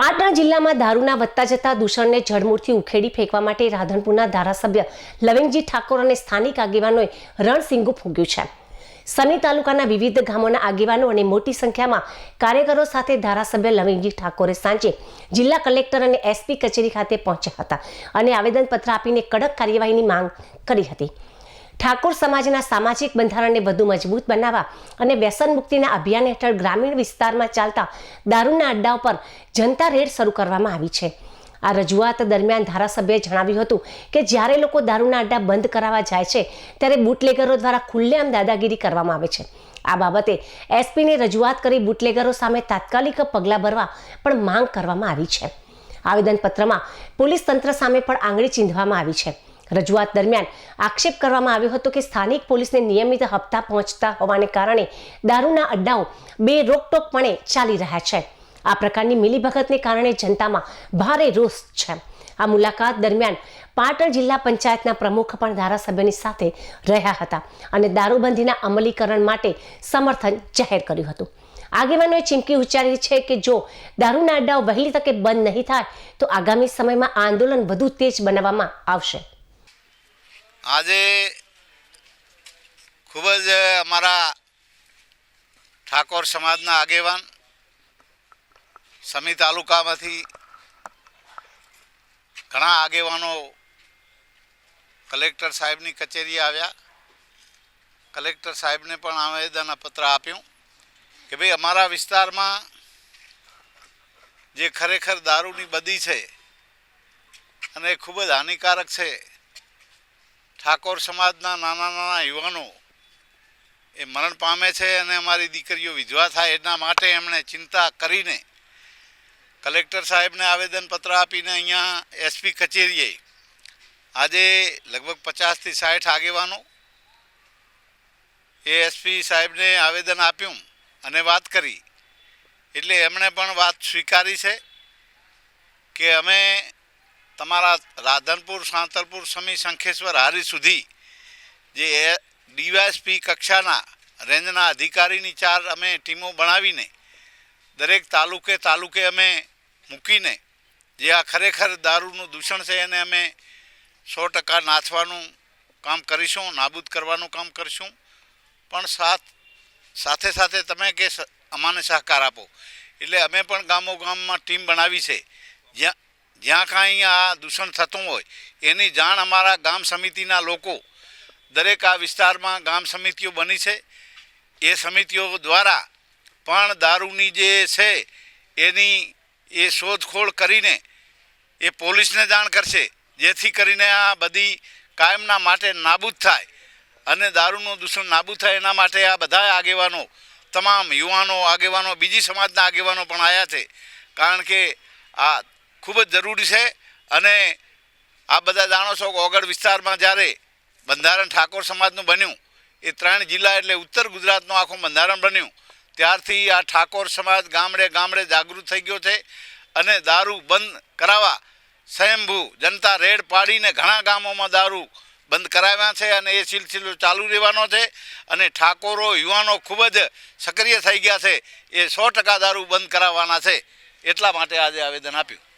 પાટણ જિલ્લામાં દારૂના વધતા જતા દૂષણને જડમૂળથી ઉખેડી ફેંકવા માટે રાધનપુરના ધારાસભ્ય લવિંગજી ઠાકોર અને સ્થાનિક આગેવાનોએ રણસીંગું ફૂંક્યું છે। સની તાલુકાના વિવિધ ગામોના આગેવાનો અને મોટી સંખ્યામાં કાર્યકરો સાથે ધારાસભ્ય લવિંગજી ઠાકોરે સાંજે જિલ્લા કલેક્ટર અને એસપી કચેરી ખાતે પહોંચ્યા હતા અને આવેદનપત્ર આપીને કડક કાર્યવાહીની માંગ કરી હતી। ઠાકોર સમાજના સામાજિક બંધારણને વધુ મજબૂત બનાવવા અને વ્યસન મુક્તિના અભિયાન હેઠળ ગ્રામીણ વિસ્તારમાં ચાલતા દારૂના અડ્ડાઓ પર જનતા રેડ શરૂ કરવામાં આવી છે। આ રજૂઆત દરમિયાન ધારાસભ્યએ જણાવ્યું હતું કે જ્યારે લોકો દારૂના અડ્ડા બંધ કરાવવા જાય છે ત્યારે બુટલેગરો દ્વારા ખુલ્લેઆમ દાદાગીરી કરવામાં આવે છે। આ બાબતે એસપીને રજૂઆત કરી બુટલેગરો સામે તાત્કાલિક પગલાં ભરવા પણ માંગ કરવામાં આવી છે। આવેદનપત્રમાં પોલીસ તંત્ર સામે પણ આંગળી ચીંધવામાં આવી છે। રજૂઆત દરમિયાન આક્ષેપ કરવામાં આવ્યો હતો કે સ્થાનિક પોલીસને નિયમિત હપ્તા પહોંચતા હોવાને કારણે દારૂના અડ્ડાઓ બેરોકટોકપણે ચાલી રહ્યા છે। આ પ્રકારની મિલીભગતને કારણે જનતામાં ભારે રોષ છે। આ મુલાકાત દરમિયાન પાટણ જિલ્લા પંચાયતના પ્રમુખ પણ ધારાસભ્યની સાથે રહ્યા હતા અને દારૂબંધીના અમલીકરણ માટે સમર્થન જાહેર કર્યું હતું। આગેવાનોએ ચીમકી ઉચ્ચારી છે કે જો દારૂના અડ્ડાઓ વહેલી તકે બંધ નહીં થાય તો આગામી સમયમાં આંદોલન વધુ તેજ બનાવવામાં આવશે। આજે ખૂબ જ અમારા ઠાકોર સમાજના આગેવાન સમી તાલુકામાંથી ઘણા આગેવાનો કલેક્ટર સાહેબની કચેરીએ આવ્યા। કલેક્ટર સાહેબને પણ આવેદનપત્ર આપ્યું કે ભાઈ અમારા વિસ્તારમાં જે ખરેખર દારૂની બદી છે અને ખૂબ જ હાનિકારક છે। ઠાકોર સમાજના નાના નાના યુવાનો એ મરણ પામે છે અને અમારી દીકરીઓ વિધવા થાય એના માટે એમણે ચિંતા કરીને કલેક્ટર સાહેબને આવેદનપત્ર આપીને અહીંયા એસપી કચેરીએ આજે લગભગ 50થી 60 આગેવાનો એ એસપી સાહેબને આવેદન આપ્યું અને વાત કરી એટલે એમણે પણ વાત સ્વીકારી છે કે અમે તમારા રાધનપુર, સાંતલપુર, સમી, શંખેશ્વર, હારી સુધી જે ડીવાયએસપી કક્ષાના રેન્જના અધિકારીની 4 અમે ટીમો બનાવીને દરેક તાલુકે અમે મૂકીને જે આ ખરેખર દારૂનું દૂષણ છે એને અમે 100% નાથવાનું કામ કરીશું, નાબૂદ કરવાનું કામ કરીશું। પણ સાથે સાથે તમે કે અમાને સહકાર આપો એટલે અમે પણ ગામોગામમાં ટીમ બનાવી છે। જ્યાં કાંઈ આ દૂષણ થતું હોય એની જાણ અમારા ગામ સમિતિના લોકો દરેક આ વિસ્તારમાં ગામ સમિતિઓ બની છે એ સમિતિઓ દ્વારા પણ દારૂની જે છે એની એ શોધખોળ કરીને એ પોલીસને જાણ કરશે જેથી કરીને આ બધી કાયમના માટે નાબૂદ થાય અને દારૂનું દૂષણ નાબૂદ થાય એના માટે આ બધા આગેવાનો તમામ યુવાનો આગેવાનો બીજી સમાજના આગેવાનો પણ આવ્યા છે કારણ કે આ ખૂબ જ જરૂરી છે। અને આ બધા જાણો છો કે ઓગળ વિસ્તારમાં જ્યારે બંધારણ ઠાકોર સમાજનું બન્યું એ 3 જિલ્લા એટલે ઉત્તર ગુજરાતનું આખું બંધારણ બન્યું ત્યારથી આ ઠાકોર સમાજ ગામડે ગામડે જાગૃત થઈ ગયો છે અને દારૂ બંધ કરાવવા સ્વયંભૂ જનતા રેડ પાડીને ઘણા ગામોમાં દારૂ બંધ કરાવ્યા છે અને એ સિલસિલો ચાલુ રહેવાનો છે અને ઠાકોરો યુવાનો ખૂબ જ સક્રિય થઈ ગયા છે એ 100% દારૂ બંધ કરાવવાના છે। એટલા માટે આજે આવેદન આપ્યું।